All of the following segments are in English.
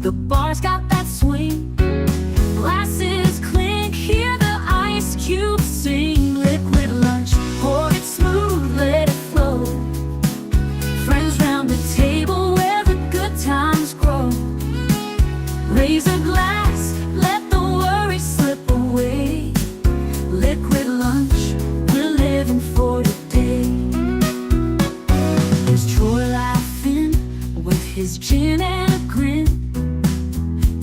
The bar's got that swing. Glasses clink, hear the ice cubes sing. Liquid lunch, pour it smooth, let it flow. Friends round the table where the good times grow. Raise a glass, let the worries slip away. Liquid lunch, we're living for today. There's Troy laughing with his gin and a grin,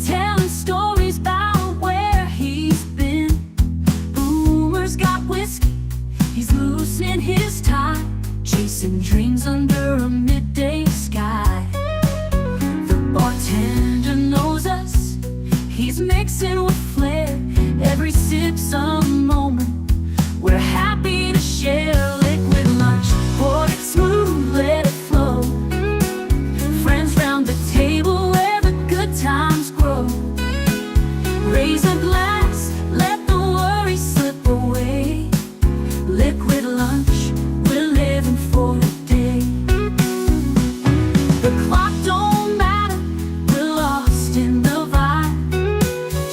telling stories about where he's been. Boomer's got whiskey, he's loosening his tie, chasing dreams under a midday sky. The bartender knows us, he's mixing with flair. Every sip's a moment we're happy to share. Liquid lunch, pour it smooth, let it flow. Friends round the table where the good times grow. Raise a glass, let the worries slip away. Liquid lunch, we're living for the day. The clock don't matter, we're lost in the vibe.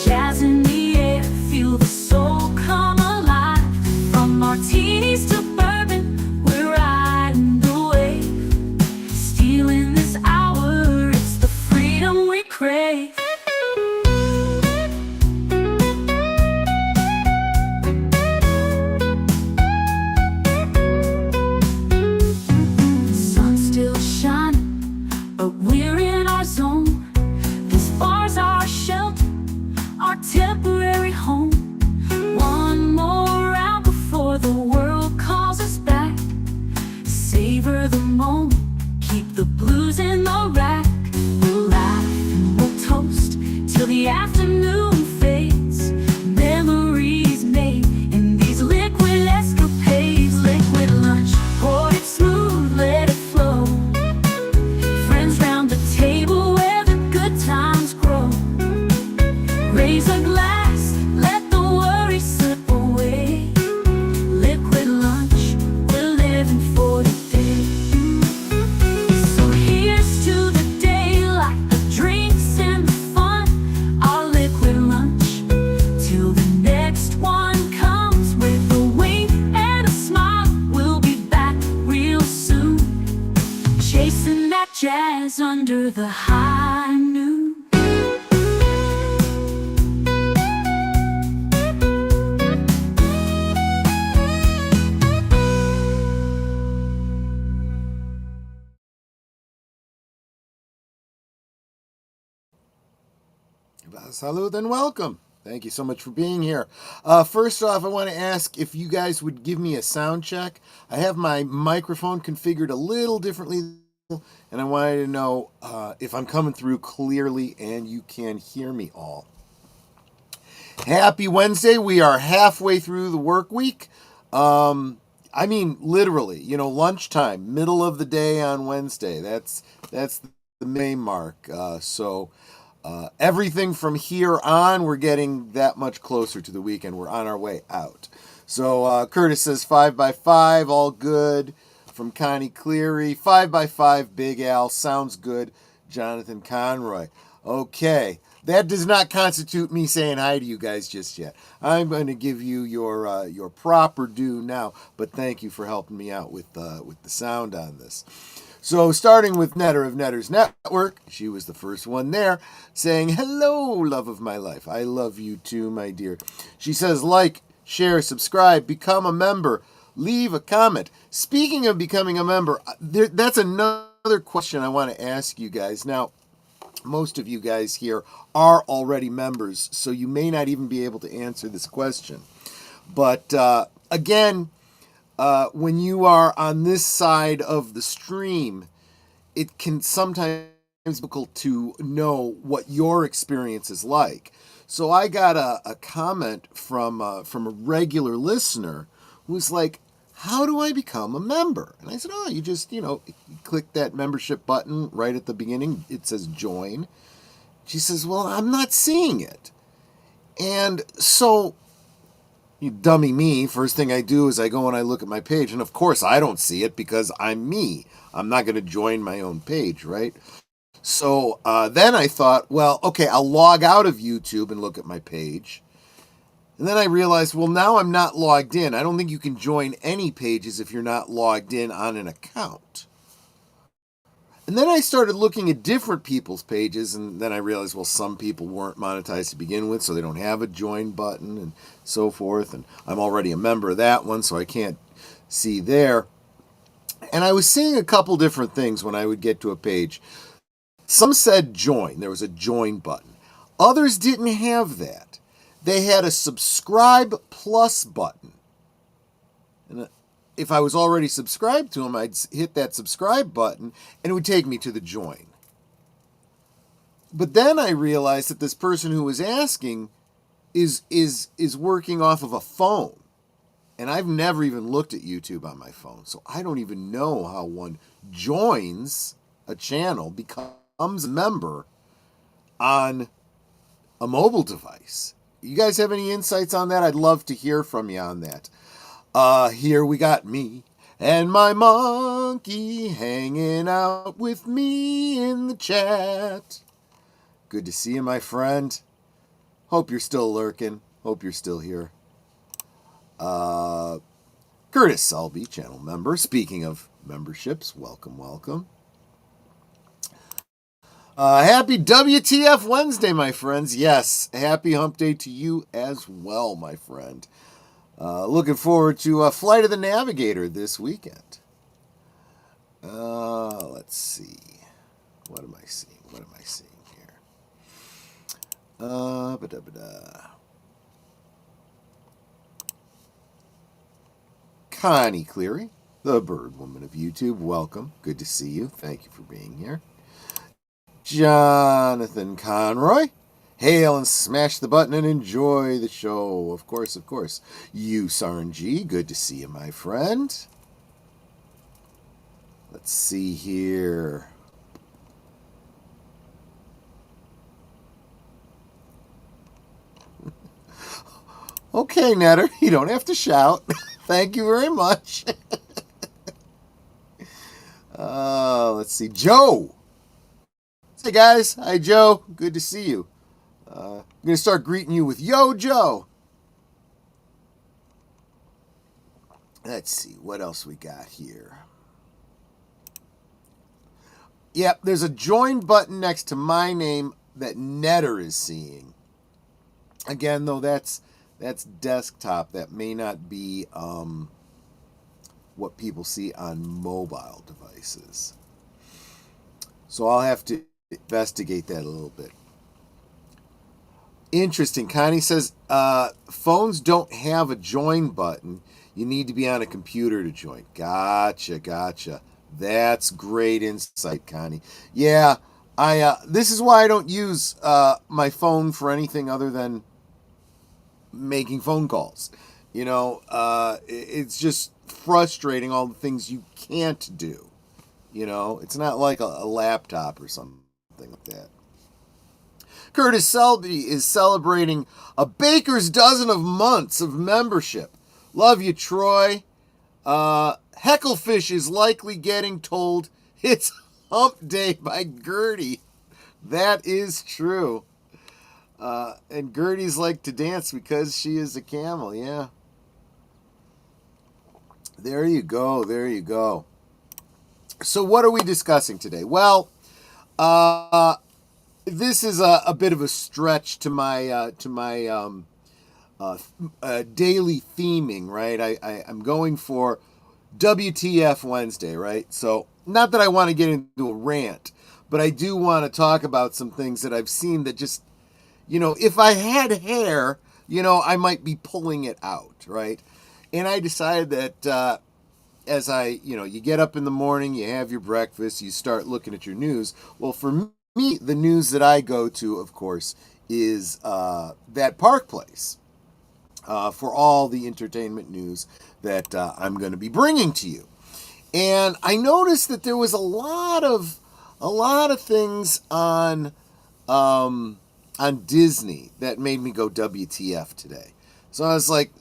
Jazz in the air, feel the soul come alive. From martinis to bourbon, we're riding the wave. Stealing this hour, it's the freedom we crave. Sun's still shining, but we're in our zone. This bar's our shelter, our temporary home. One more round before the world calls us back. Savor the moment, keep the blues in the rack. We'll laugh and we'll toast till the afternoon fades. Memories made in these liquid escapades. Liquid lunch, pour it smooth, let it flow. Friends round the table where the good times grow. Raise a glass, let the worries slip away. Liquid lunch, we're living for today. So here's to the day, like the drinks and the fun. Our liquid lunch, till the next one comes. With a wink and a smile, we'll be back real soon. Chasing that jazz under the high noon. Salud and welcome. Thank you so much for being here. First off, I want to ask if you guys would give me a sound check. I have my microphone configured a little differently, and I wanted to know if I'm coming through clearly and you can hear me all. Happy Wednesday. We are halfway through the work week. I mean, literally, lunchtime, middle of the day on Wednesday. That's the main mark. So everything from here on, we're getting that much closer to the weekend. We're on our way out. So Curtis says 5x5, all good. From Connie Cleary, 5x5, Big Al, sounds good. Jonathan Conroy. Okay, that does not constitute me saying hi to you guys just yet. I'm going to give you your proper due now, but thank you for helping me out with the sound on this. So starting with Netter of Netters Network, she was the first one there, saying, hello, love of my life. I love you too, my dear. She says, like, share, subscribe, become a member, leave a comment. Speaking of becoming a member, that's another question I want to ask you guys. Now, most of you guys here are already members, so you may not even be able to answer this question. But again, when you are on this side of the stream, it can sometimes be difficult to know what your experience is like. So I got a comment from a regular listener who's like, how do I become a member? And I said, you just, you click that membership button right at the beginning. It says join. She says, well, I'm not seeing it. And so, you dummy me, first thing I do is I go and I look at my page. And of course, I don't see it because I'm me. I'm not going to join my own page, right? So then I thought, well, okay, I'll log out of YouTube and look at my page. And then I realized, well, now I'm not logged in. I don't think you can join any pages if you're not logged in on an account. And then I started looking at different people's pages, and then I realized, well, some people weren't monetized to begin with, so they don't have a join button and so forth. And I'm already a member of that one, so I can't see there. And I was seeing a couple different things when I would get to a page. Some said join. There was a join button. Others didn't have that. They had a subscribe plus button. And if I was already subscribed to them, I'd hit that subscribe button and it would take me to the join. But then I realized that this person who was asking is working off of a phone. And I've never even looked at YouTube on my phone. So I don't even know how one joins a channel, becomes a member on a mobile device. You guys have any insights on that? I'd love to hear from you on that. Here we got me and my monkey hanging out with me in the chat. Good to see you, my friend. Hope you're still lurking. Hope you're still here. Curtis Selby, channel member. Speaking of memberships, welcome, welcome. Happy WTF Wednesday, my friends. Yes, happy hump day to you as well, my friend. Looking forward to Flight of the Navigator this weekend. Let's see. What am I seeing? What am I seeing here? Connie Cleary, the bird woman of YouTube. Welcome. Good to see you. Thank you for being here. Jonathan Conroy. Hail and smash the button and enjoy the show. Of course, of course. ussarn. Good to see you, my friend. Let's see here. Okay, Netter, you don't have to shout. Thank you very much. Let's see. Joe. Hey, guys. Hi, Joe. Good to see you. I'm going to start greeting you with Yo, Joe. Let's see. What else we got here? Yep, there's a join button next to my name that Netter is seeing. Again, though, that's desktop. That may not be what people see on mobile devices. So I'll have to investigate that a little bit. Interesting. Connie says phones don't have a join button. You need to be on a computer to join. Gotcha. That's great insight, Connie. Yeah, this is why I don't use my phone for anything other than making phone calls. You know, it's just frustrating, all the things you can't do. You know, it's not like a laptop or something like that. Curtis Selby is celebrating a baker's dozen of months of membership. Love you, Troy. Hecklefish is likely getting told it's hump day by Gertie. That is true. And Gertie's like to dance because she is a camel, yeah. There you go. So what are we discussing today? Well, this is a bit of a stretch to my daily theming, right? I'm going for WTF Wednesday, right? So not that I want to get into a rant, but I do want to talk about some things that I've seen that just, you know, if I had hair, you know, I might be pulling it out, right? And I decided that as you get up in the morning, you have your breakfast, you start looking at your news. Well, for me, the news that I go to, of course, is that Park Place for all the entertainment news that I'm going to be bringing to you. And I noticed that there was a lot of things on Disney that made me go WTF today. So I was like,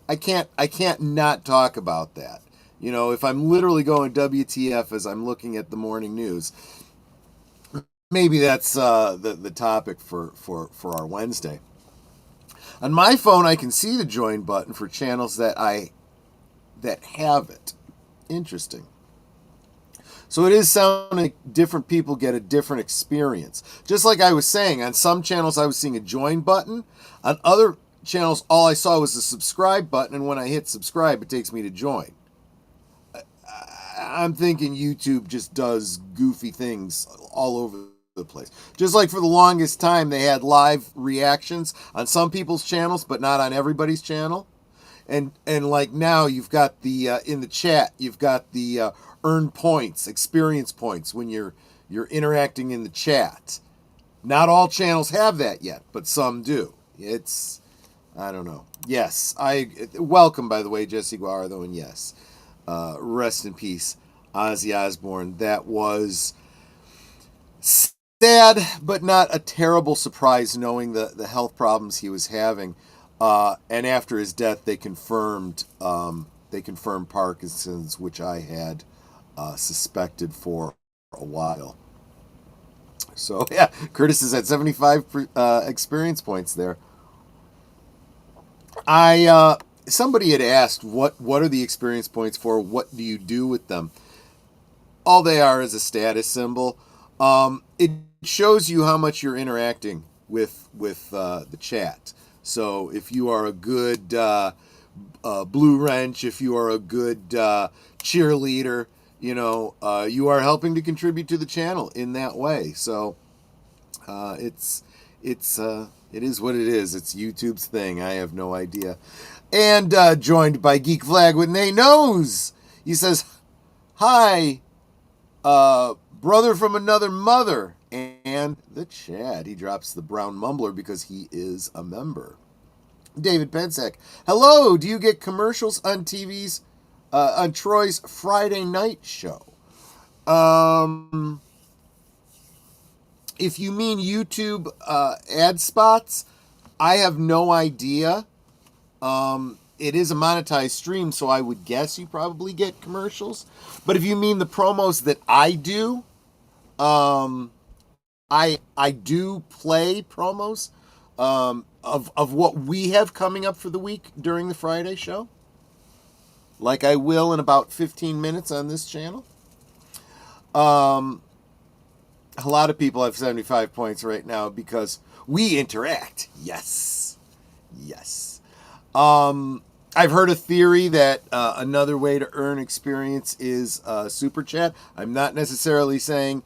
I can't not talk about that. You know, if I'm literally going WTF as I'm looking at the morning news, maybe that's the topic for our Wednesday. On my phone, I can see the join button for channels that have it. Interesting. So it is sounding like different people get a different experience. Just like I was saying, on some channels I was seeing a join button. On other channels, all I saw was a subscribe button, and when I hit subscribe, it takes me to join. I'm thinking YouTube just does goofy things all over the place. Just like for the longest time, they had live reactions on some people's channels, but not on everybody's channel. And like now, you've got the in the chat, you've got the earn points, experience points when you're interacting in the chat. Not all channels have that yet, but some do. It's, I don't know. Yes, welcome, by the way, Jesse Guardo, and yes, rest in peace, Ozzy Osbourne. That was sad, but not a terrible surprise, knowing the health problems he was having. And after his death, they confirmed Parkinson's, which I had suspected for a while. So yeah, Curtis is at 75 experience points there. Somebody had asked what are the experience points for? What do you do with them? All they are is a status symbol. It shows you how much you're interacting with the chat. So if you are a good blue wrench, if you are a good cheerleader, you are helping to contribute to the channel in that way. So it is what it is. It's YouTube's thing. I have no idea. And joined by Geek Flag with Nay Knows. He says, "Hi, brother from another mother." And the chat. He drops the brown mumbler because he is a member. David Pensek. "Hello, do you get commercials on TV's on Troy's Friday night show?" If you mean YouTube ad spots, I have no idea. It is a monetized stream, so I would guess you probably get commercials. But if you mean the promos that I do, I do play promos of what we have coming up for the week during the Friday show, like I will in about 15 minutes on this channel. A lot of people have 75 points right now because we interact. Yes. I've heard a theory that another way to earn experience is super chat. I'm not necessarily saying,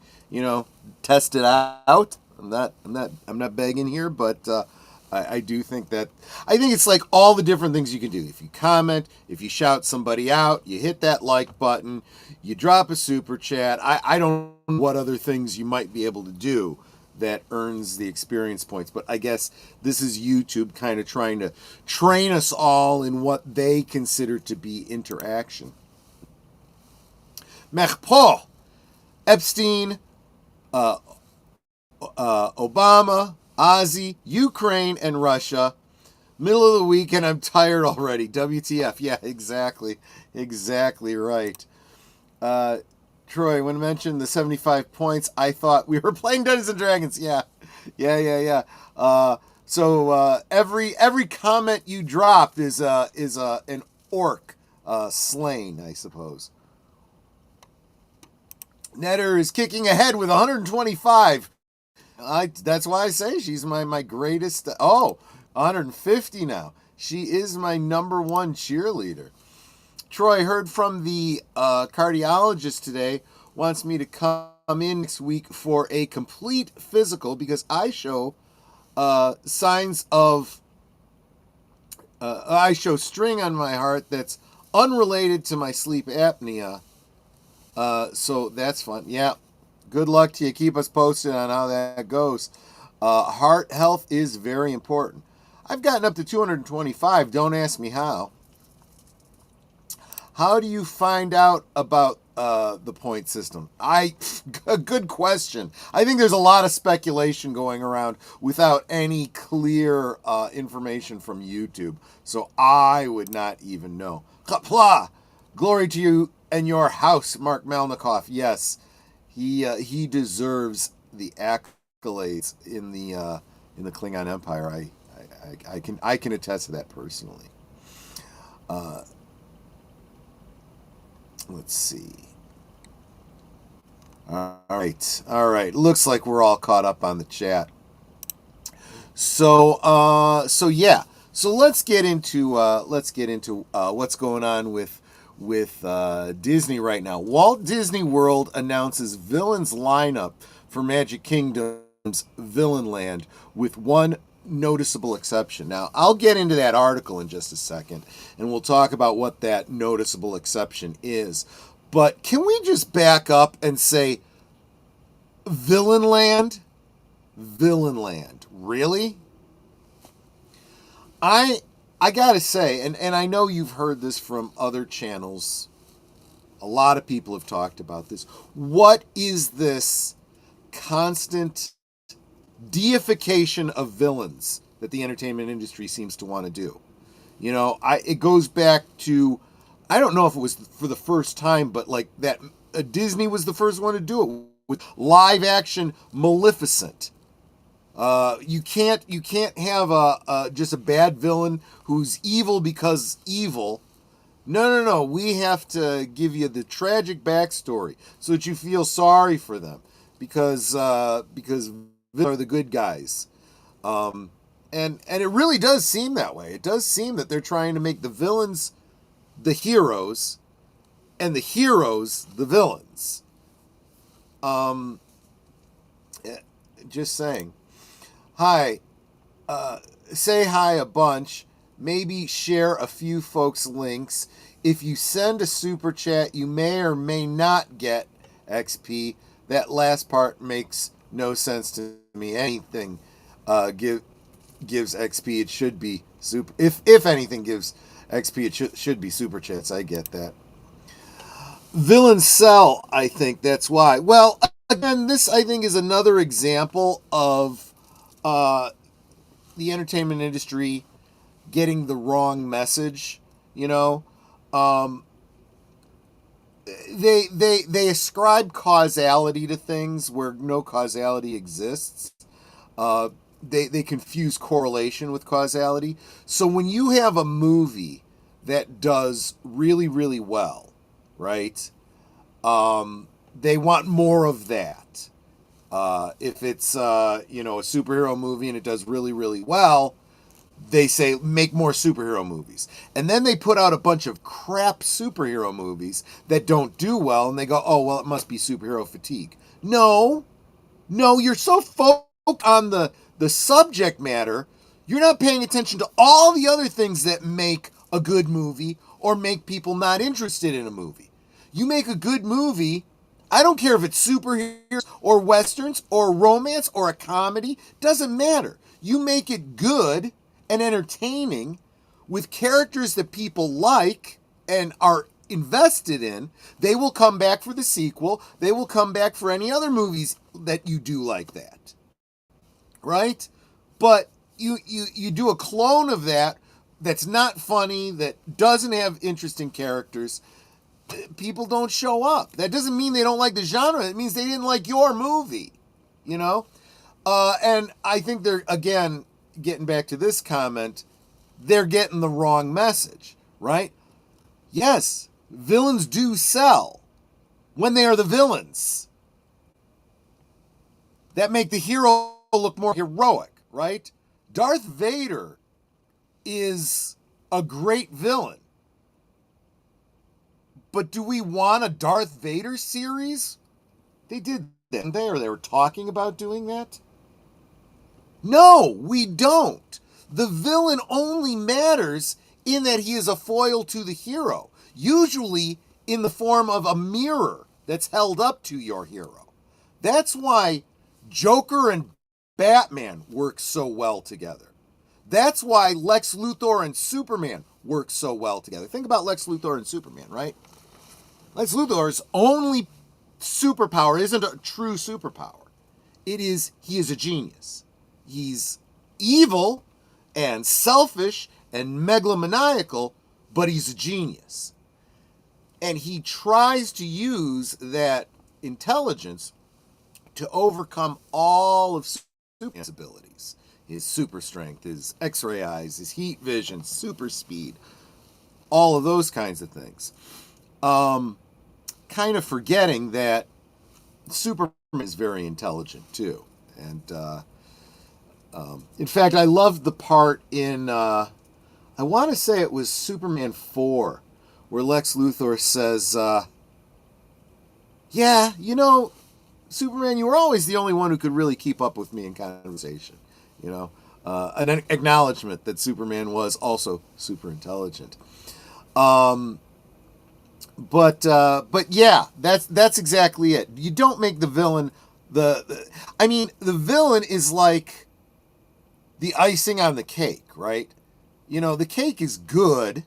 test it out. I'm not begging here, but I do think that, I think it's like all the different things you can do. If you comment, if you shout somebody out, you hit that like button, you drop a super chat. I don't know what other things you might be able to do that earns the experience points, but I guess this is YouTube kind of trying to train us all in what they consider to be interaction. Paul, Epstein, Obama, Ozzy, Ukraine, and Russia. Middle of the week and I'm tired already. WTF. Yeah, exactly right. Troy, when I mentioned the 75 points, I thought we were playing Dungeons and Dragons. Yeah. So every comment you dropped is an orc slain, I suppose. Netter is kicking ahead with 125. That's why I say she's my greatest. 150 now. She is my number one cheerleader. Troy, heard from the cardiologist today, wants me to come in next week for a complete physical because I show signs of, I show string on my heart that's unrelated to my sleep apnea. So that's fun. Yeah. Good luck to you. Keep us posted on how that goes. Heart health is very important. I've gotten up to 225. Don't ask me how. How do you find out about the point system? A good question. I think there's a lot of speculation going around without any clear information from YouTube. So I would not even know. Kapla! Glory to you and your house, Mark Malnikoff. Yes, he deserves the accolades in the Klingon Empire. I can attest to that personally. Let's see. All right. Looks like we're all caught up on the chat. So yeah. So let's get into what's going on with Disney right now. Walt Disney World announces villains lineup for Magic Kingdom's Villain Land with one noticeable exception. Now, I'll get into that article in just a second, and we'll talk about what that noticeable exception is. But can we just back up and say, Villain Land? Villain Land. Really? I gotta say, and I know you've heard this from other channels. A lot of people have talked about this. What is this constant deification of villains that the entertainment industry seems to want to do? You know, it goes back to, I don't know if it was for the first time, but like that Disney was the first one to do it with live action Maleficent. You can't have just a bad villain who's evil because evil. No. We have to give you the tragic backstory so that you feel sorry for them because villains are the good guys. And it really does seem that way. It does seem that they're trying to make the villains the heroes and the heroes the villains. Just saying. Hi. Say hi a bunch. Maybe share a few folks' links. If you send a super chat, you may or may not get XP. That last part makes no sense to me. Anything gives XP, it should be super. If anything gives XP, it should be super chats. I get that. Villains sell, I think that's why. Well, again, this I think is another example of the entertainment industry getting the wrong message. You know, they ascribe causality to things where no causality exists. They confuse correlation with causality. So when you have a movie that does really, really well, right? They want more of that. If it's a superhero movie and it does really, really well, they say make more superhero movies. And then they put out a bunch of crap superhero movies that don't do well, and they go, oh, well, it must be superhero fatigue. No, you're so focused on the subject matter, you're not paying attention to all the other things that make a good movie or make people not interested in a movie. You make a good movie, I don't care if it's superheroes or westerns or romance or a comedy, doesn't matter. You make it good and entertaining with characters that people like and are invested in. They will come back for the sequel. They will come back for any other movies that you do like that. Right? But you do a clone of that that's not funny, that doesn't have interesting characters, people don't show up. That doesn't mean they don't like the genre. It means they didn't like your movie, you know? And I think they're, again, getting back to this comment, they're getting the wrong message, right? Yes, villains do sell when they are the villains that make the hero look more heroic, right? Darth Vader is a great villain. But do we want a Darth Vader series? They did that, didn't they? Or they were talking about doing that? No, we don't. The villain only matters in that he is a foil to the hero, usually in the form of a mirror that's held up to your hero. That's why Joker and Batman work so well together. That's why Lex Luthor and Superman work so well together. Think about Lex Luthor and Superman, right? Lex Luthor's only superpower isn't a true superpower. He is a genius. He's evil and selfish and megalomaniacal, but he's a genius. And he tries to use that intelligence to overcome all of Superman's abilities. His super strength, his X-ray eyes, his heat vision, super speed, all of those kinds of things. Kind of forgetting that Superman is very intelligent too. And in fact, I loved the part in, I want to say it was Superman 4, where Lex Luthor says, yeah, you know, Superman, you were always the only one who could really keep up with me in conversation. You know, an acknowledgement that Superman was also super intelligent. But yeah, that's exactly it. You don't make the villain the villain is like the icing on the cake, right? You know, the cake is good,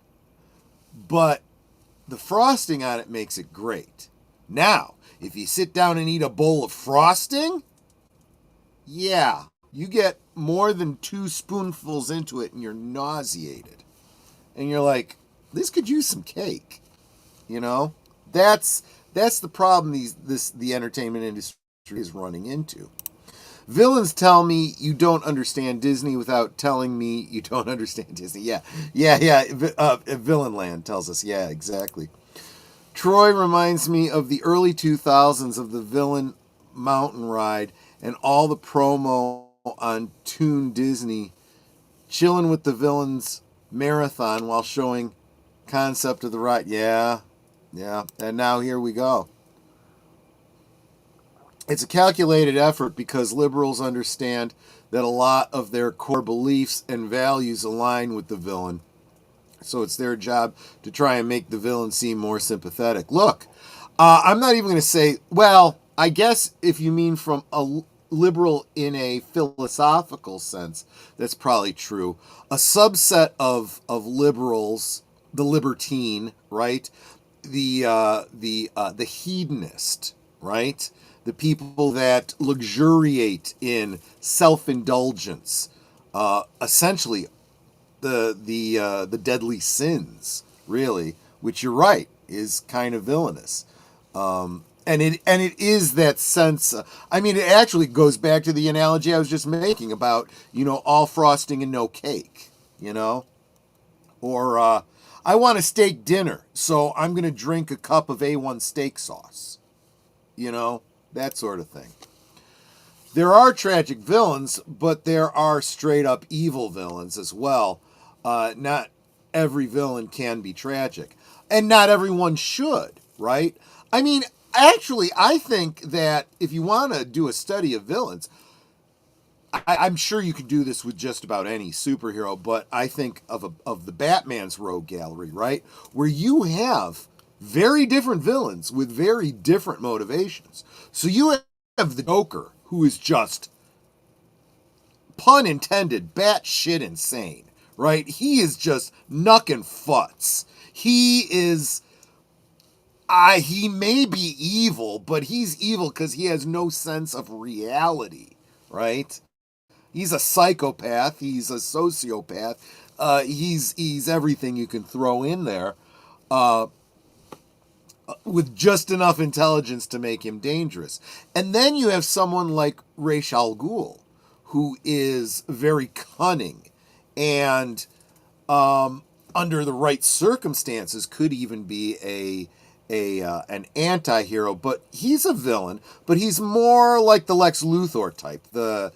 but the frosting on it makes it great. Now, if you sit down and eat a bowl of frosting, yeah, you get more than 2 spoonfuls into it and you're nauseated. And you're like, this could use some cake. You know? That's the problem the entertainment industry is running into. Villains tell me you don't understand Disney without telling me you don't understand Disney. Yeah. Villain Land tells us, yeah, exactly. Troy reminds me of the early 2000s of the Villain Mountain Ride and all the promo on Toon Disney, chilling with the Villains marathon while showing concept of the ride. Yeah. And now here we go. It's a calculated effort because liberals understand that a lot of their core beliefs and values align with the villain. So it's their job to try and make the villain seem more sympathetic. Look, I'm not even going to say, well, I guess if you mean from a liberal in a philosophical sense, that's probably true. A subset of liberals, the libertine, right? The hedonist, right? The people that luxuriate in self-indulgence, essentially the deadly sins, really, which you're right is kind of villainous, and it is that sense. It actually goes back to the analogy I was just making about all frosting and no cake, or I want a steak dinner, so I'm going to drink a cup of A1 steak sauce, that sort of thing. There are tragic villains, but there are straight up evil villains as well. Not every villain can be tragic, and not everyone should, right? Actually, I think that if you want to do a study of villains, I'm sure you could do this with just about any superhero, but I think of the Batman's rogue gallery, right? Where you have very different villains with very different motivations. So you have the Joker, who is just, pun intended, batshit insane, right? He is just knuckin' futz. He is, he may be evil, but he's evil because he has no sense of reality, right? He's a psychopath. He's a sociopath. He's everything you can throw in there, with just enough intelligence to make him dangerous. And then you have someone like Ra's al Ghul, who is very cunning and, under the right circumstances, could even be an anti-hero. But he's a villain. But he's more like the Lex Luthor type, the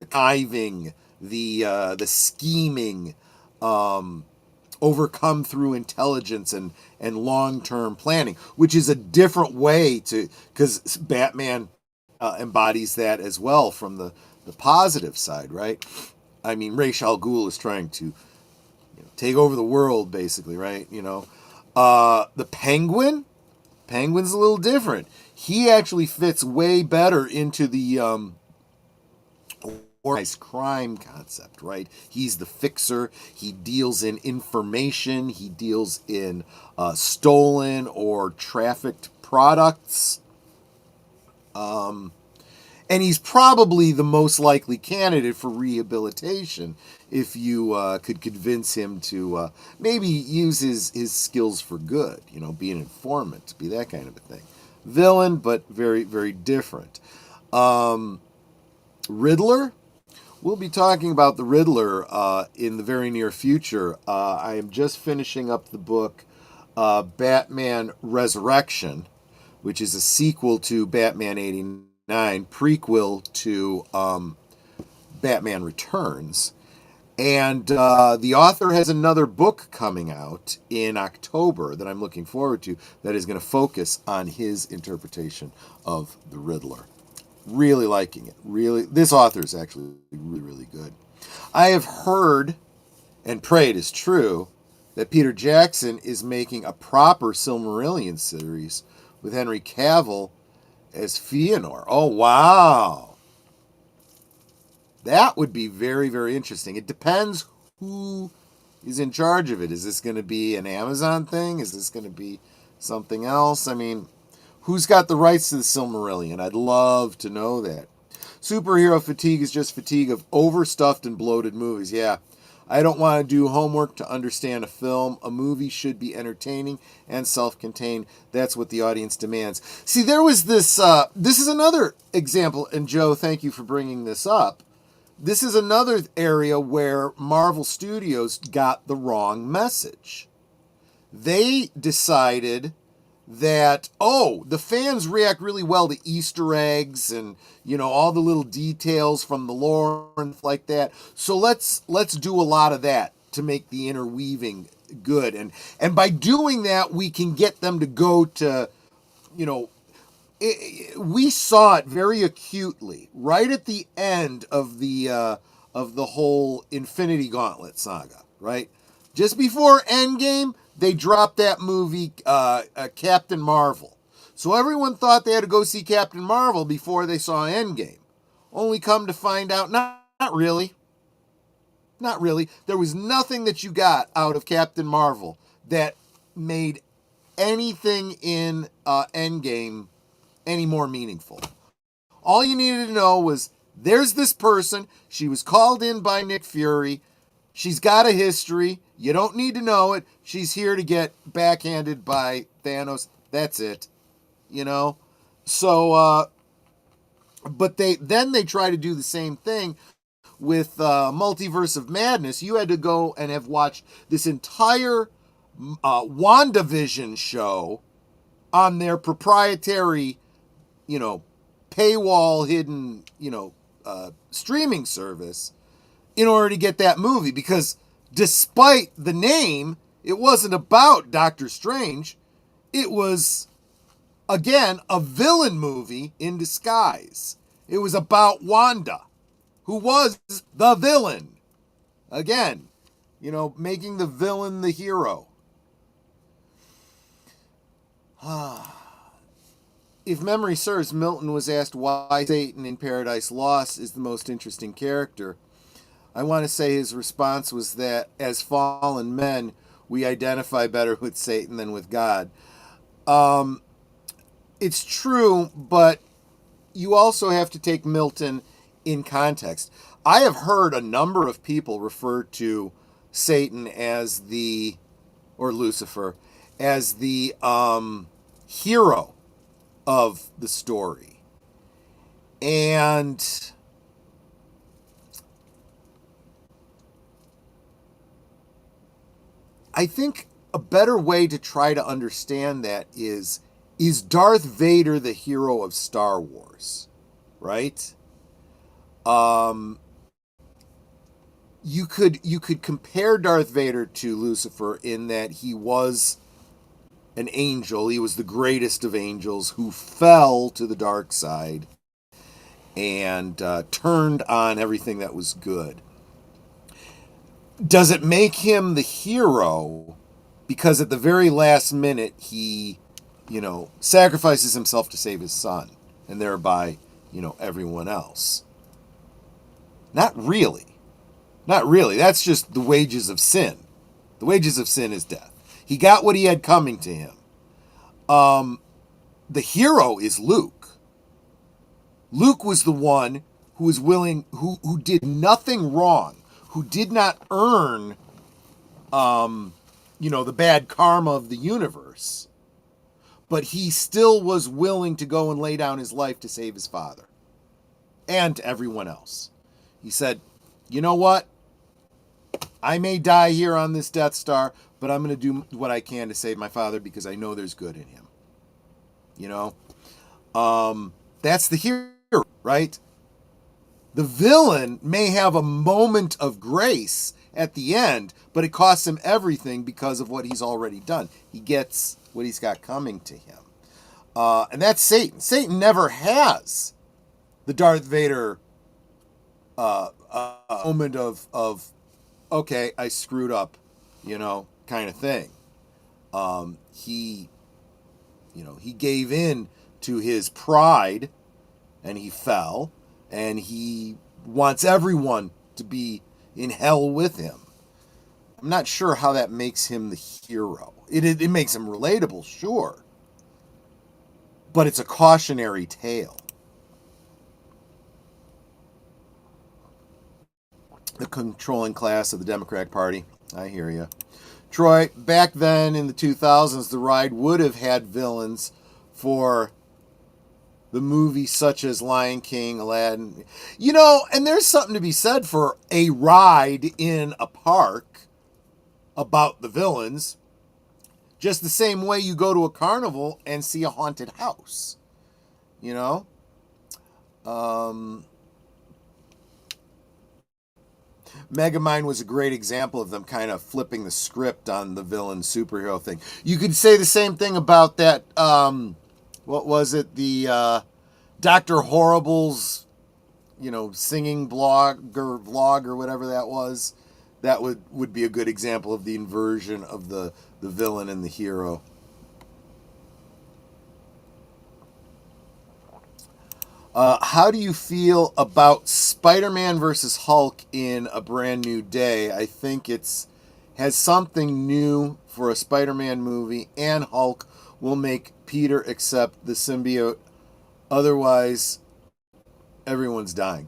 conniving, the scheming, overcome through intelligence and long-term planning, which is a different way to, because Batman embodies that as well from the positive side, right? Ra's al Ghul is trying to take over the world, basically, right? The Penguin's a little different. He actually fits way better into the organized crime concept, right? He's the fixer. He deals in information. He deals in stolen or trafficked products. And he's probably the most likely candidate for rehabilitation if you could convince him to maybe use his skills for good, be an informant, be that kind of a thing. Villain, but very, very different. Riddler. We'll be talking about the Riddler in the very near future. I am just finishing up the book Batman Resurrection, which is a sequel to Batman 89, prequel to Batman Returns. And the author has another book coming out in October that I'm looking forward to that is going to focus on his interpretation of the Riddler. Really liking it. Really, this author is actually really, really good. I have heard, and pray it is true, that Peter Jackson is making a proper Silmarillion series with Henry Cavill as Fëanor. Oh, wow. That would be very, very interesting. It depends who is in charge of it. Is this going to be an Amazon thing? Is this going to be something else? I mean, who's got the rights to the Silmarillion? I'd love to know that. Superhero fatigue is just fatigue of overstuffed and bloated movies. Yeah, I don't want to do homework to understand a film. A movie should be entertaining and self-contained. That's what the audience demands. See, there was this, this is another example, and Joe, thank you for bringing this up. This is another area where Marvel Studios got the wrong message. They decided that, oh, the fans react really well to Easter eggs and, you know, all the little details from the lore and like that. So let's do a lot of that to make the interweaving good. And by doing that, we can get them to go to, you know, we saw it very acutely right at the end of the whole Infinity Gauntlet saga, right? Just before Endgame, they dropped that movie, Captain Marvel. So everyone thought they had to go see Captain Marvel before they saw Endgame. Only come to find out, not really. Not really. There was nothing that you got out of Captain Marvel that made anything in Endgame any more meaningful. All you needed to know was, there's this person, she was called in by Nick Fury, she's got a history, you don't need to know it, she's here to get backhanded by Thanos, that's it, you know? So, but they try to do the same thing with Multiverse of Madness. You had to go and have watched this entire WandaVision show on their proprietary, you know, paywall hidden, you know, streaming service in order to get that movie, because despite the name, it wasn't about Doctor Strange. It was, again, a villain movie in disguise. It was about Wanda, who was the villain. Again, you know, making the villain the hero. If memory serves, Milton was asked why Satan in Paradise Lost is the most interesting character. I want to say his response was that as fallen men, we identify better with Satan than with God. It's true, but you also have to take Milton in context. I have heard a number of people refer to Satan as or Lucifer, as the hero of the story. And I think a better way to try to understand that is Darth Vader the hero of Star Wars, right? You could compare Darth Vader to Lucifer in that he was an angel. He was the greatest of angels who fell to the dark side and turned on everything that was good. Does it make him the hero because at the very last minute he, you know, sacrifices himself to save his son and thereby, you know, everyone else? Not really. Not really. That's just the wages of sin. The wages of sin is death. He got what he had coming to him. The hero is Luke. Luke was the one who was willing, who did nothing wrong, who did not earn, you know, the bad karma of the universe, but he still was willing to go and lay down his life to save his father. and to everyone else. He said, you know what? I may die here on this Death Star, but I'm going to do what I can to save my father because I know there's good in him. You know? That's the hero, right? The villain may have a moment of grace at the end, but it costs him everything because of what he's already done. He gets what he's got coming to him. And that's Satan. Satan never has the Darth Vader moment of okay, I screwed up, you know, kind of thing. He gave in to his pride and he fell, and he wants everyone to be in hell with him. I'm not sure how that makes him the hero. It makes him relatable, sure. But it's a cautionary tale. The controlling class of the Democratic Party. I hear you. Troy, back then in the 2000s, the ride would have had villains for the movies such as Lion King, Aladdin. You know, and there's something to be said for a ride in a park about the villains. Just the same way you go to a carnival and see a haunted house. You know? Megamind was a great example of them kind of flipping the script on the villain superhero thing. You could say the same thing about that, what was it? The Dr. Horrible's, you know, singing blog or vlog or whatever that was. That would be a good example of the inversion of the villain and the hero. How do you feel about Spider-Man versus Hulk in A Brand New Day? I think has something new for a Spider-Man movie, and Hulk will make Peter accept the symbiote. Otherwise, everyone's dying.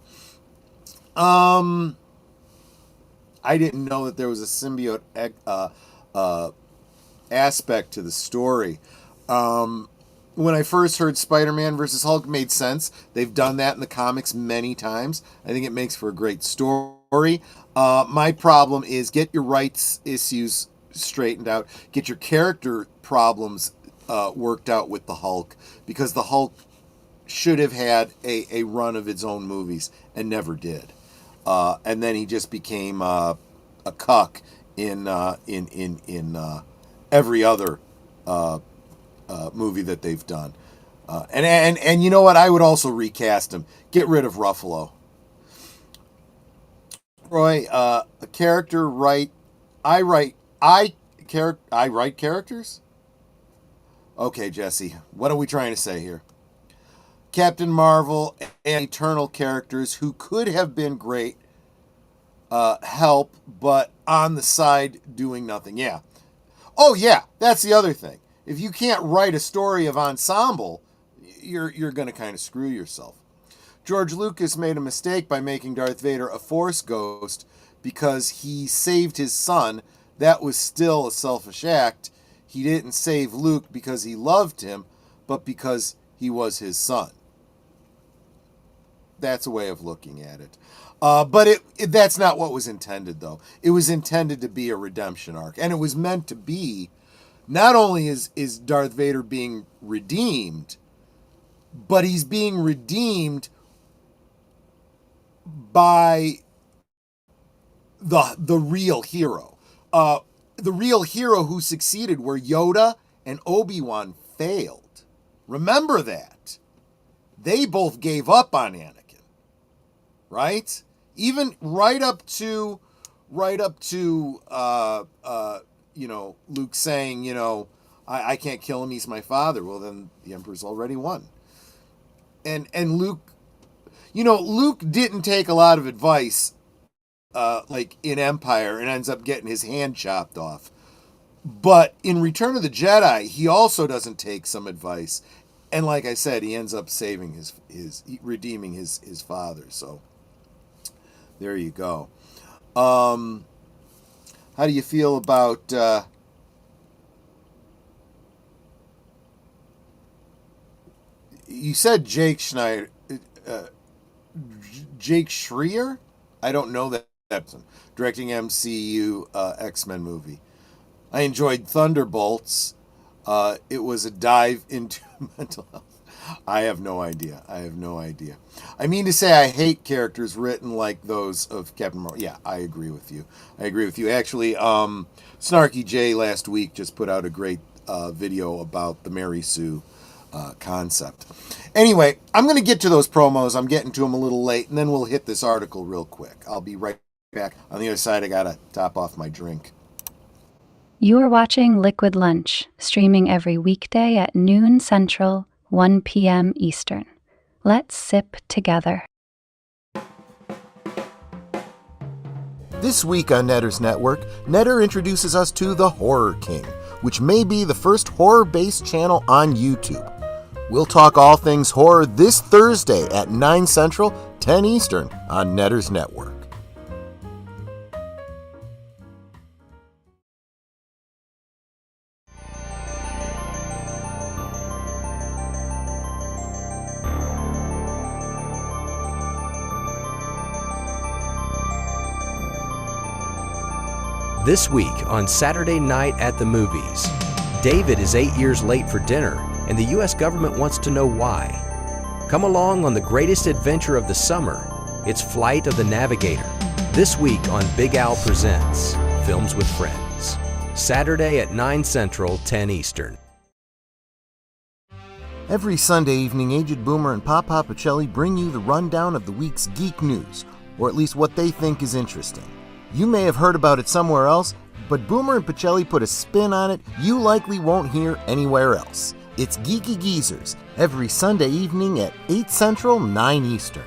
I didn't know that there was a symbiote aspect to the story. When I first heard Spider-Man versus Hulk, made sense. They've done that in the comics many times. I think it makes for a great story. My problem is get your rights issues straightened out. Get your character problems worked out with the Hulk, because the Hulk should have had a run of its own movies and never did. And then he just became a cuck in every other movie that they've done. And you know what? I would also recast him. Get rid of Ruffalo. Roy, a character I write characters? Okay, Jesse. What are we trying to say here? Captain Marvel and Eternal characters who could have been great help, but on the side doing nothing. Yeah. Oh, yeah. That's the other thing. If you can't write a story of ensemble, you're going to kind of screw yourself. George Lucas made a mistake by making Darth Vader a Force ghost because he saved his son. That was still a selfish act. He didn't save Luke because he loved him, but because he was his son. That's a way of looking at it. But that's not what was intended, though. It was intended to be a redemption arc. And it was meant to be, not only is Darth Vader being redeemed, but he's being redeemed by the real hero. The real hero who succeeded, where Yoda and Obi-Wan failed. Remember that. They both gave up on Anakin. Right? Even right up to Luke saying, I can't kill him, he's my father. Well, then the Emperor's already won. And Luke, Luke didn't take a lot of advice like in Empire, and ends up getting his hand chopped off. But in Return of the Jedi, he also doesn't take some advice. And like I said, he ends up saving redeeming his father. So there you go. How do you feel about you said Jake Schneider, Jake Schreier? I don't know that person. Directing MCU X-Men movie. I enjoyed Thunderbolts. It was a dive into mental health. I have no idea. I mean to say I hate characters written like those of Captain Marvel. Yeah, I agree with you. Actually, Snarky J last week just put out a great video about the Mary Sue concept. Anyway, I'm going to get to those promos. I'm getting to them a little late, and then we'll hit this article real quick. I'll be right back. On the other side, I got to top off my drink. You are watching Liquid Lunch, streaming every weekday at noon Central, 1 p.m. Eastern. Let's sip together. This week on Netter's Network, Netter introduces us to The Horror King, which may be the first horror-based channel on YouTube. We'll talk all things horror this Thursday at 9 Central, 10 Eastern on Netter's Network. This week on Saturday Night at the Movies, David is 8 years late for dinner, and the U.S. government wants to know why. Come along on the greatest adventure of the summer. It's Flight of the Navigator. This week on Big Al Presents Films with Friends. Saturday at 9 Central, 10 Eastern. Every Sunday evening, Aged Boomer and Papa Pacelli bring you the rundown of the week's geek news, or at least what they think is interesting. You may have heard about it somewhere else, but Boomer and Pacelli put a spin on it you likely won't hear anywhere else. It's Geeky Geezers, every Sunday evening at 8 Central, 9 Eastern.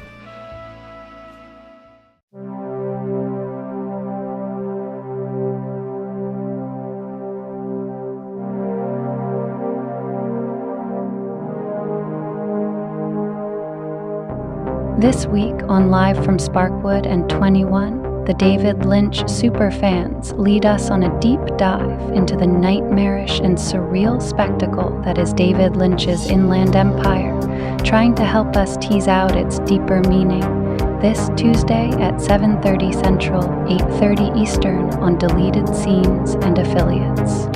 This week on Live from Sparkwood and 21, the David Lynch superfans lead us on a deep dive into the nightmarish and surreal spectacle that is David Lynch's Inland Empire, trying to help us tease out its deeper meaning. This Tuesday at 7:30 Central, 8:30 Eastern on Deleted Scenes and Affiliates.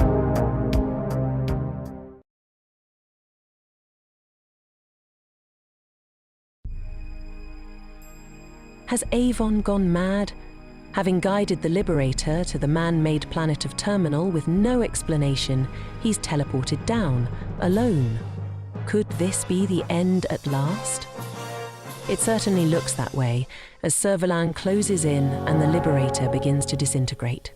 Has Avon gone mad? Having guided the Liberator to the man-made planet of Terminal with no explanation, he's teleported down, alone. Could this be the end at last? It certainly looks that way, as Servalan closes in and the Liberator begins to disintegrate.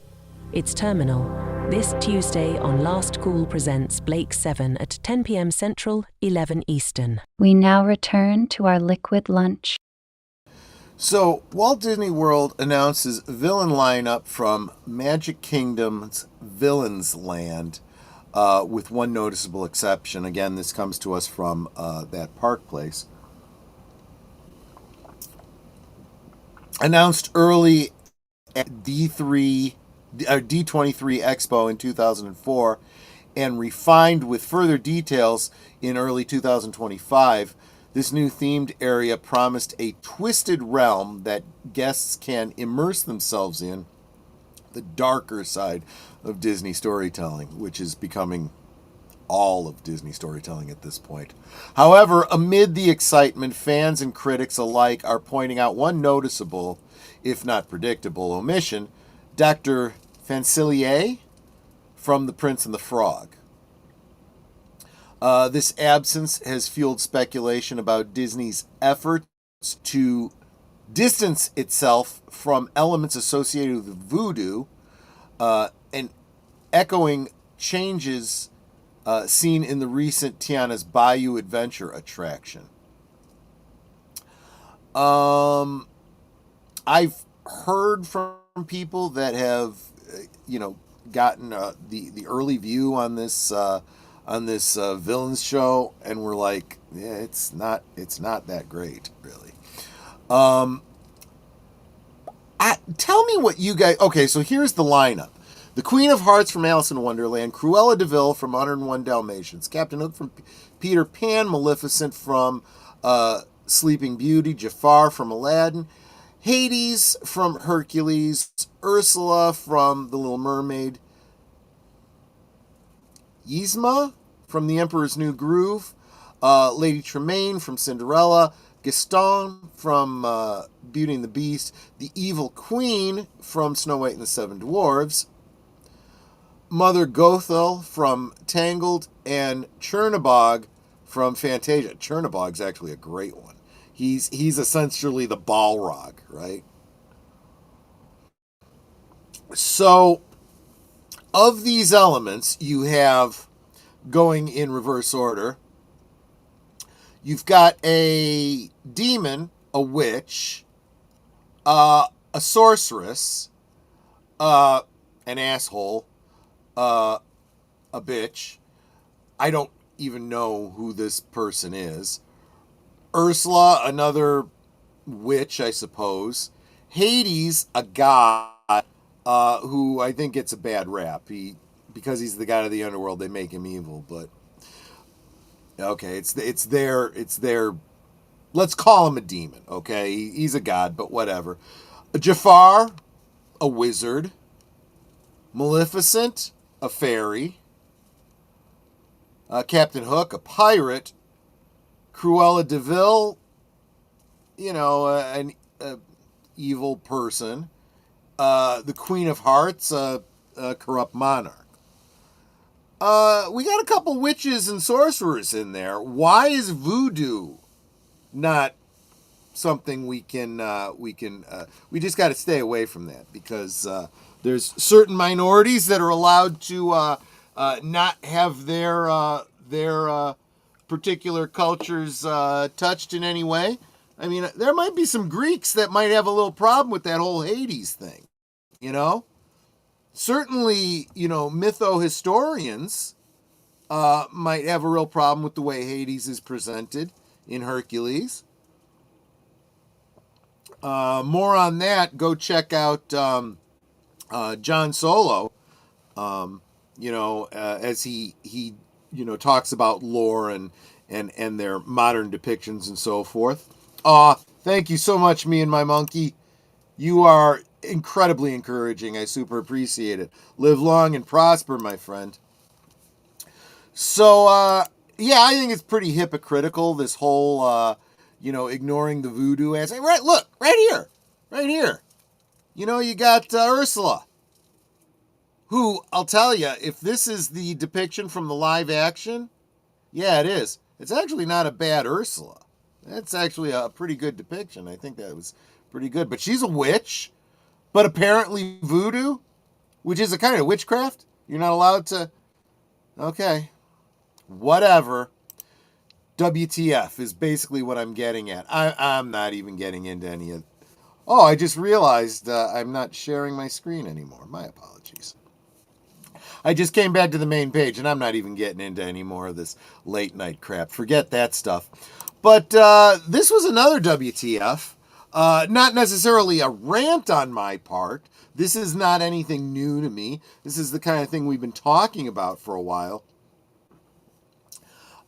It's Terminal, this Tuesday on Last Call presents Blake 7 at 10 p.m. Central, 11 Eastern. We now return to our Liquid Lunch. So, Walt Disney World announces villain lineup from Magic Kingdom's Villains Land, with one noticeable exception. Again, this comes to us from that park place. Announced early at D23 Expo in 2004, and refined with further details in early 2025. This new themed area promised a twisted realm that guests can immerse themselves in, the darker side of Disney storytelling, which is becoming all of Disney storytelling at this point. However, amid the excitement, fans and critics alike are pointing out one noticeable, if not predictable, omission: Dr. Facilier from The Prince and the Frog. This absence has fueled speculation about Disney's efforts to distance itself from elements associated with voodoo, and echoing changes seen in the recent Tiana's Bayou Adventure attraction. I've heard from people that have, gotten the early view on this villains show, and we're like, yeah, it's not that great, really. Tell me what you guys. Okay, so here's the lineup: the Queen of Hearts from Alice in Wonderland, Cruella de Vil from 101 Dalmatians, Captain Hook from Peter Pan, Maleficent from Sleeping Beauty, Jafar from Aladdin, Hades from Hercules, Ursula from The Little Mermaid, Yzma from The Emperor's New Groove, Lady Tremaine from Cinderella, Gaston from Beauty and the Beast, the Evil Queen from Snow White and the Seven Dwarfs, Mother Gothel from Tangled, and Chernabog from Fantasia. Chernabog's actually a great one. He's essentially the Balrog, right? So, of these elements, you have, going in reverse order, you've got a demon, a witch, a sorceress, an asshole, a bitch. I don't even know who this person is. Ursula, another witch, I suppose. Hades, a god, who I think gets a bad rap. Because he's the god of the underworld, they make him evil. But okay, it's their. Let's call him a demon. Okay, he's a god, but whatever. Jafar, a wizard. Maleficent, a fairy. Captain Hook, a pirate. Cruella de Vil, an evil person. The Queen of Hearts, a corrupt monarch. We got a couple witches and sorcerers in there. Why is voodoo not something we just got to stay away from that, because there's certain minorities that are allowed to not have their particular cultures touched in any way. I mean, there might be some Greeks that might have a little problem with that whole Hades thing, Certainly, mytho-historians might have a real problem with the way Hades is presented in Hercules. More on that, go check out John Solo, as he talks about lore and their modern depictions and so forth. Thank you so much, me and my monkey. You are incredibly encouraging. I super appreciate it. Live long and prosper, my friend. So, I think it's pretty hypocritical, this whole, ignoring the voodoo aspect. Right, look, right here. You got Ursula, who, I'll tell you, if this is the depiction from the live action, yeah, it is. It's actually not a bad Ursula. That's actually a pretty good depiction. I think that was pretty good. But she's a witch. But apparently voodoo, which is a kind of witchcraft, you're not allowed to... Okay. Whatever. WTF is basically what I'm getting at. I'm not even getting into any of... Oh, I just realized I'm not sharing my screen anymore. My apologies. I just came back to the main page, and I'm not even getting into any more of this late night crap. Forget that stuff. But this was another WTF. Not necessarily a rant on my part. This is not anything new to me. This is the kind of thing we've been talking about for a while.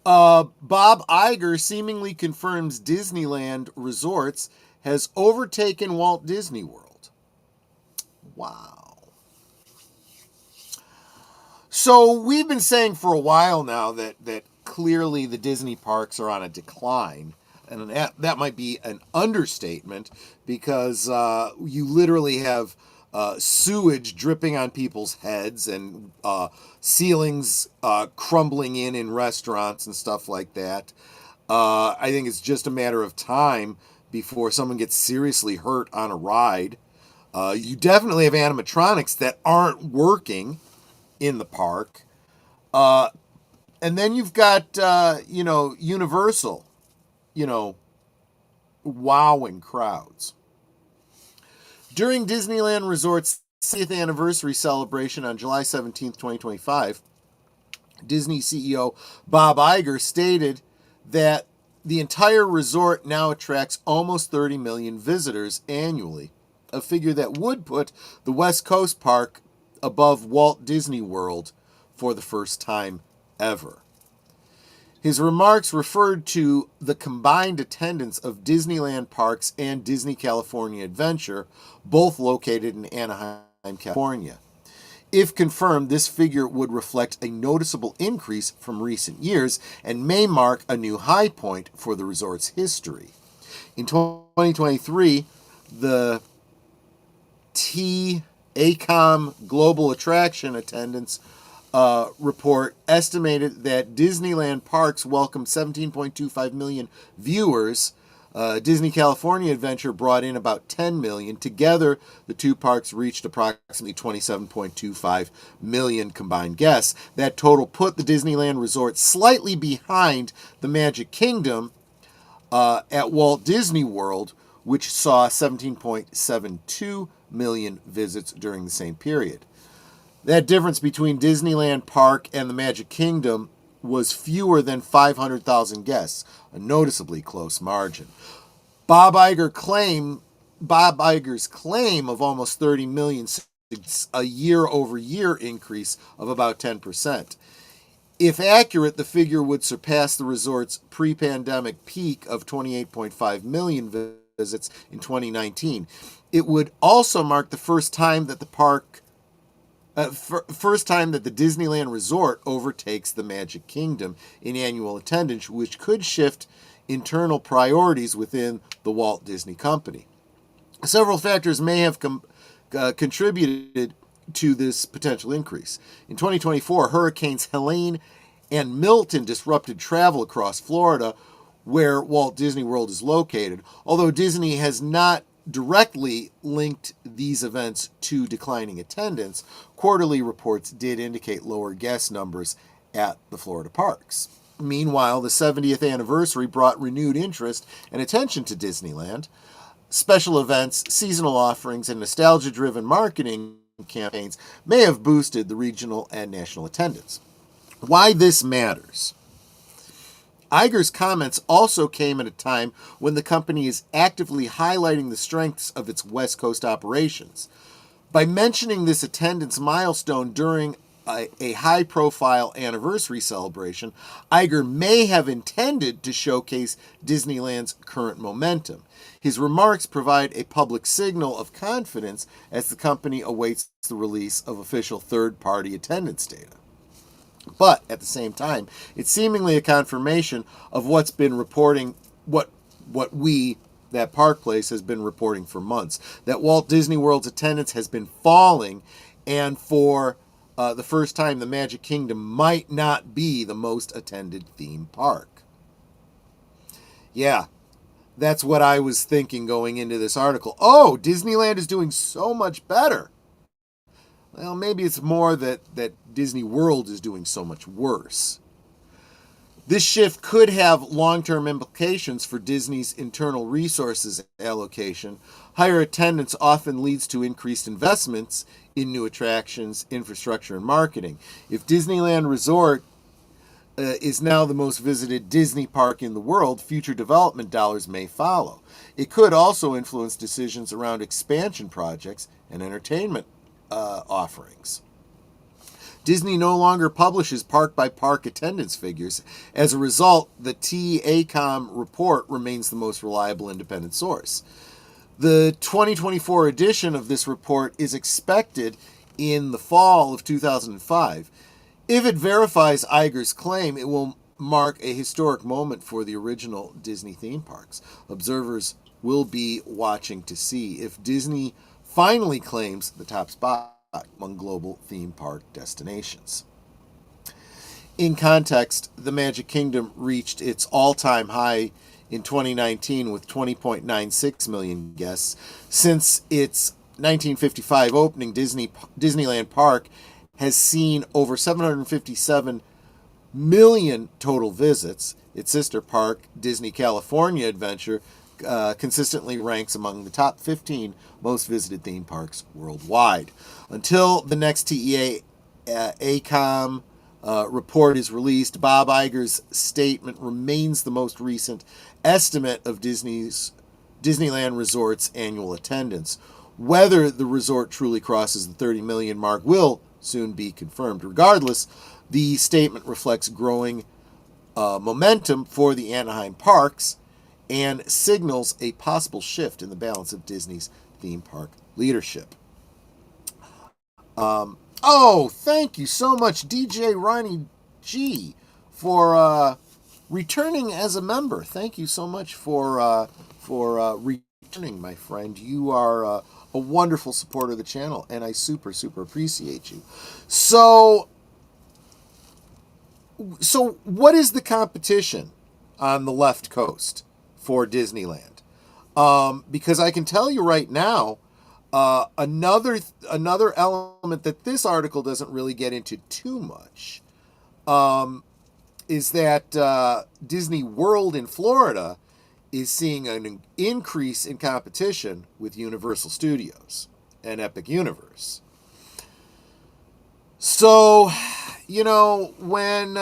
Bob Iger seemingly confirms Disneyland Resorts has overtaken Walt Disney World. Wow. So we've been saying for a while now that clearly the Disney parks are on a decline. And that might be an understatement, because you literally have sewage dripping on people's heads and ceilings crumbling in restaurants and stuff like that. I think it's just a matter of time before someone gets seriously hurt on a ride. You definitely have animatronics that aren't working in the park. And then you've got, Universal, wowing crowds. During Disneyland Resort's 60th anniversary celebration on July 17th, 2025, Disney CEO Bob Iger stated that the entire resort now attracts almost 30 million visitors annually, a figure that would put the West Coast park above Walt Disney World for the first time ever. His remarks referred to the combined attendance of Disneyland Parks and Disney California Adventure, both located in Anaheim, California. If confirmed, this figure would reflect a noticeable increase from recent years and may mark a new high point for the resort's history. In 2023, the ACOM Global Attraction Attendance report estimated that Disneyland Parks welcomed 17.25 million viewers. Disney California Adventure brought in about 10 million. Together, the two parks reached approximately 27.25 million combined guests. That total put the Disneyland Resort slightly behind the Magic Kingdom at Walt Disney World, which saw 17.72 million visits during the same period. That difference between Disneyland Park and the Magic Kingdom was fewer than 500,000 guests, a noticeably close margin. Bob Iger's claim of almost 30 million, a year-over-year increase of about 10%. If accurate, the figure would surpass the resort's pre-pandemic peak of 28.5 million visits in 2019. It would also mark the first time that the Disneyland Resort overtakes the Magic Kingdom in annual attendance, which could shift internal priorities within the Walt Disney Company. Several factors may have contributed to this potential increase. In 2024, Hurricanes Helene and Milton disrupted travel across Florida, where Walt Disney World is located. Although Disney has not directly linked these events to declining attendance, quarterly reports did indicate lower guest numbers at the Florida parks. Meanwhile, the 70th anniversary brought renewed interest and attention to Disneyland. Special events, seasonal offerings, and nostalgia-driven marketing campaigns may have boosted the regional and national attendance. Why this matters. Iger's comments also came at a time when the company is actively highlighting the strengths of its West Coast operations. By mentioning this attendance milestone during a high-profile anniversary celebration, Iger may have intended to showcase Disneyland's current momentum. His remarks provide a public signal of confidence as the company awaits the release of official third-party attendance data. But at the same time, it's seemingly a confirmation of what's been reporting, what we, that Park Place, has been reporting for months, that Walt Disney World's attendance has been falling, and for the first time, the Magic Kingdom might not be the most attended theme park. Yeah, that's what I was thinking going into this article. Oh, Disneyland is doing so much better. Well, maybe it's more that Disney World is doing so much worse. This shift could have long-term implications for Disney's internal resources allocation. Higher attendance often leads to increased investments in new attractions, infrastructure, and marketing. If Disneyland Resort is now the most visited Disney park in the world, future development dollars may follow. It could also influence decisions around expansion projects and entertainment offerings. Disney no longer publishes park-by-park attendance figures. As a result, the TACOM report remains the most reliable independent source. The 2024 edition of this report is expected in the fall of 2005. If it verifies Iger's claim, it will mark a historic moment for the original Disney theme parks. Observers will be watching to see if Disney finally claims the top spot among global theme park destinations. In context, the Magic Kingdom reached its all-time high in 2019 with 20.96 million guests. Since its 1955 opening, Disneyland Park has seen over 757 million total visits. Its sister park, Disney California Adventure, consistently ranks among the top 15 most visited theme parks worldwide. Until the next TEA ACOM report is released, Bob Iger's statement remains the most recent estimate of Disneyland Resort's annual attendance. Whether the resort truly crosses the 30 million mark will soon be confirmed. Regardless, the statement reflects growing momentum for the Anaheim parks and signals a possible shift in the balance of Disney's theme park leadership. Thank you so much, DJRonnieG, for returning as a member. Thank you so much for returning, my friend. You are a wonderful supporter of the channel, and I super, super appreciate you. So what is the competition on the left coast for Disneyland? Because I can tell you right now, another element that this article doesn't really get into too much is that Disney World in Florida is seeing an increase in competition with Universal Studios and Epic Universe. So, you know, when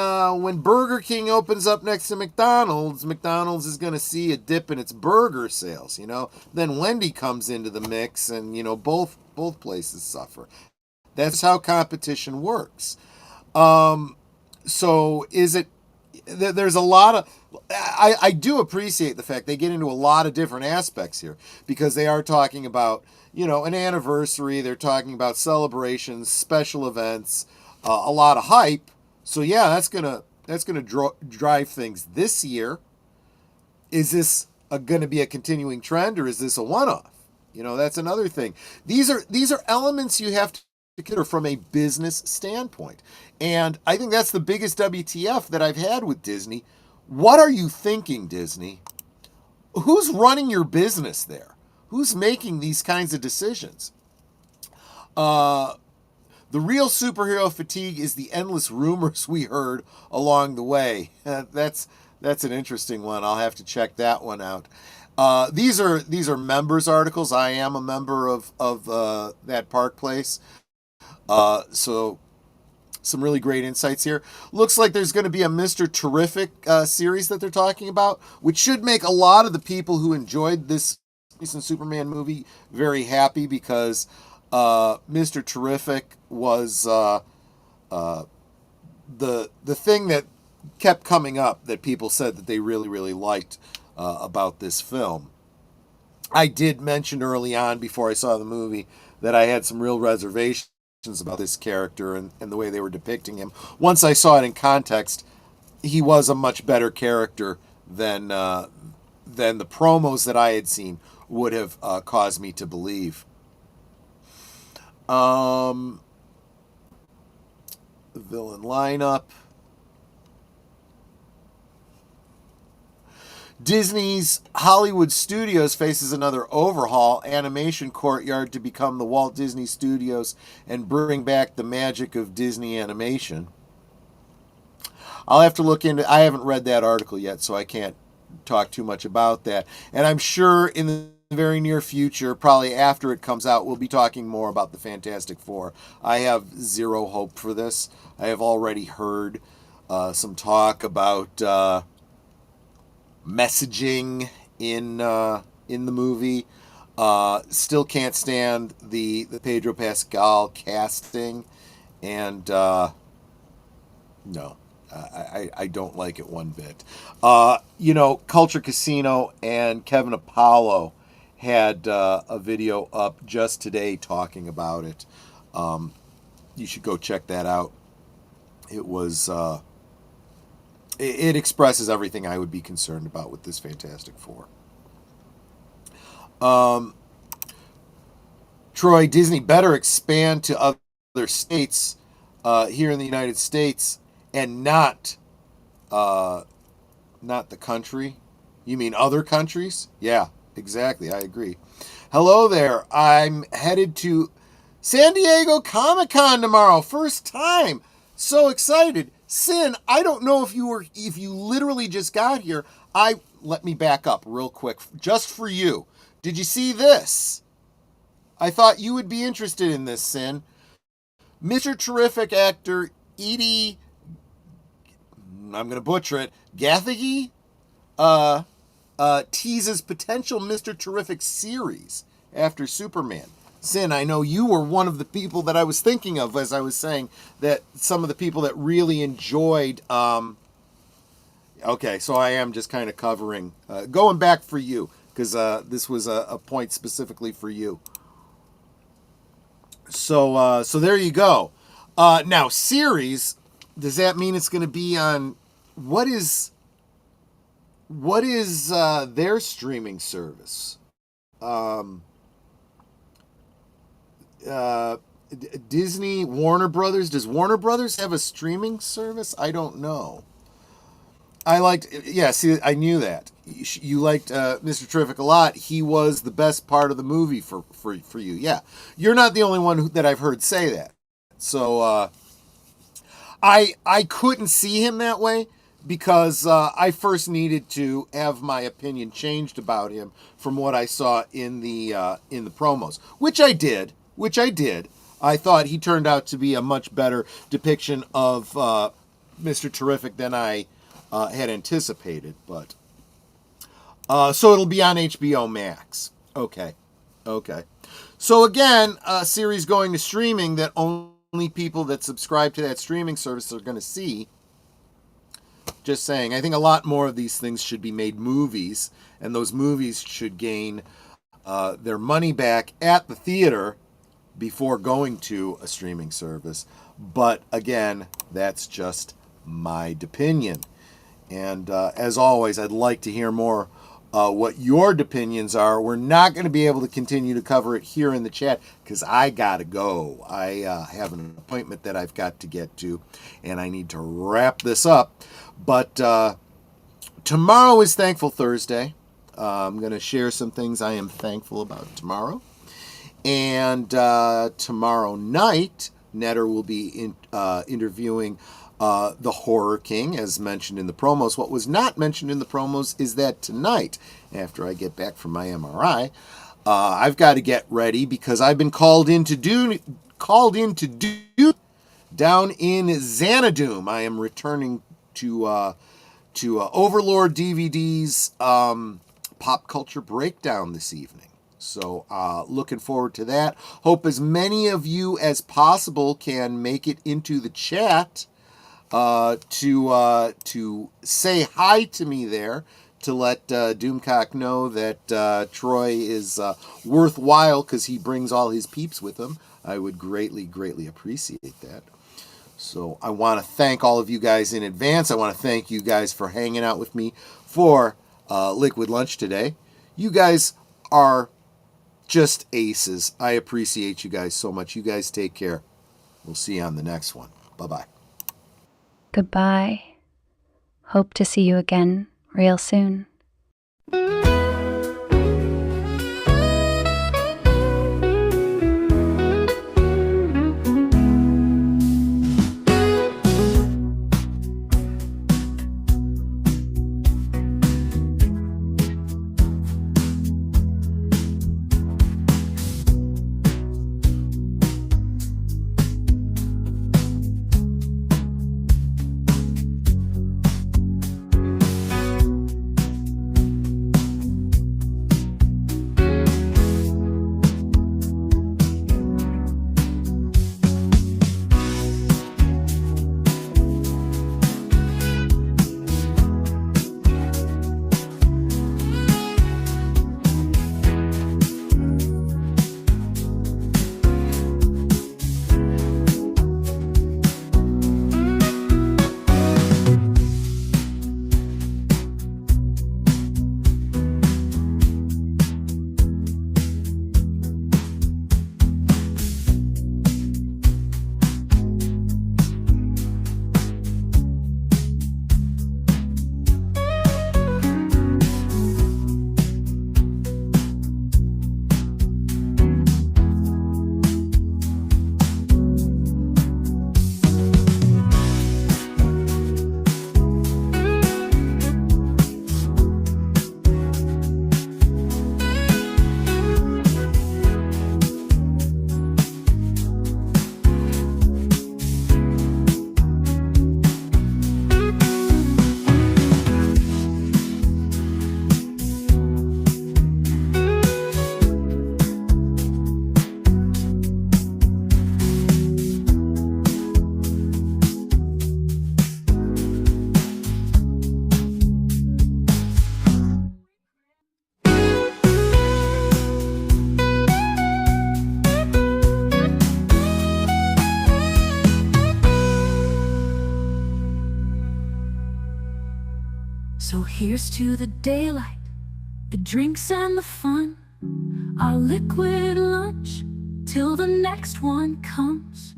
Burger King opens up next to McDonald's is going to see a dip in its burger sales, you know. Then Wendy comes into the mix, and, you know, both places suffer. That's how competition works. So is it, there's a lot of, I do appreciate the fact they get into a lot of different aspects here, because they are talking about, you know, an anniversary, they're talking about celebrations, special events, a lot of hype. So yeah, that's gonna drive things this year. Is this gonna be a continuing trend, or is this a one-off? You know, that's another thing. These are elements you have to consider from a business standpoint, and I think that's the biggest WTF that I've had with Disney. What are you thinking, Disney? Who's running your business there? Who's making these kinds of decisions? The real superhero fatigue is the endless rumors we heard along the way. That's an interesting one. I'll have to check that one out. These are members articles. I am a member of that park place. So some really great insights here. Looks like there's going to be a Mr. Terrific series that they're talking about, which should make a lot of the people who enjoyed this recent Superman movie very happy, because Mr. Terrific was the thing that kept coming up that people said that they really, really liked about this film. I did mention early on, before I saw the movie, that I had some real reservations about this character and the way they were depicting him. Once I saw it in context, he was a much better character than the promos that I had seen would have caused me to believe. The villain lineup. Disney's Hollywood Studios faces another overhaul. Animation Courtyard to become the Walt Disney Studios and bring back the magic of Disney animation. I'll have to look into, I haven't read that article yet, so I can't talk too much about that. And I'm sure in the very near future, probably after it comes out, we'll be talking more about the Fantastic Four. I have zero hope for this. I have already heard some talk about messaging in the movie. Still can't stand the Pedro Pascal casting, and no, I don't like it one bit. You know, Culture Casino and Kevin Apollo had a video up just today talking about it. You should go check that out. It was it expresses everything I would be concerned about with this Fantastic Four. Troy, Disney better expand to other states here in the United States, and not the country. You mean other countries? Yeah, exactly. I agree. Hello there. I'm headed to San Diego Comic-Con tomorrow. First time. So excited. Sin, I don't know if you literally just got here. Let me back up real quick just for you. Did you see this? I thought you would be interested in this, Sin. Mr. Terrific actor Edie, I'm going to butcher it, Gathegi, teases potential Mr. Terrific series after Superman. Sin, I know you were one of the people that I was thinking of as I was saying that some of the people that really enjoyed Okay, so I am just kind of covering, going back for you, because this was a point specifically for you. So there you go. Now, series, does that mean it's going to be on, what is their streaming service? Disney, Warner Brothers. Does Warner Brothers have a streaming service? I don't know. See, I knew that. You liked Mr. Terrific a lot. He was the best part of the movie for you. Yeah. You're not the only one that I've heard say that. So I couldn't see him that way because I first needed to have my opinion changed about him from what I saw in the promos, which I did. I thought he turned out to be a much better depiction of Mr. Terrific than I had anticipated, but so it'll be on HBO Max. Okay. So again, a series going to streaming that only people that subscribe to that streaming service are going to see. Just saying, I think a lot more of these things should be made movies, and those movies should gain their money back at the theater before going to a streaming service. But again, that's just my opinion. And as always, I'd like to hear more what your opinions are. We're not going to be able to continue to cover it here in the chat because I got to go. I have an appointment that I've got to get to, and I need to wrap this up. But tomorrow is Thankful Thursday. I'm going to share some things I am thankful about tomorrow. And tomorrow night, Netter will be interviewing the Horror King, as mentioned in the promos. What was not mentioned in the promos is that tonight, after I get back from my MRI, I've got to get ready because I've been called in to do down in Xanadoom. I am returning to Overlord DVD's Pop Culture Breakdown this evening. So looking forward to that. Hope as many of you as possible can make it into the chat to say hi to me there, to let Doomcock know that Troy is worthwhile because he brings all his peeps with him. I would greatly appreciate that. So I want to thank all of you guys in advance. I want to thank you guys for hanging out with me for Liquid Lunch today. You guys are just aces. I appreciate you guys so much. You guys take care. We'll see you on the next one. Bye-bye. Goodbye. Hope to see you again real soon. Here's to the daylight, the drinks and the fun, our liquid lunch till the next one comes.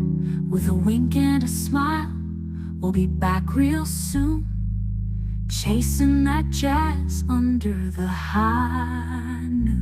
With a wink and a smile, we'll be back real soon, chasing that jazz under the high noon.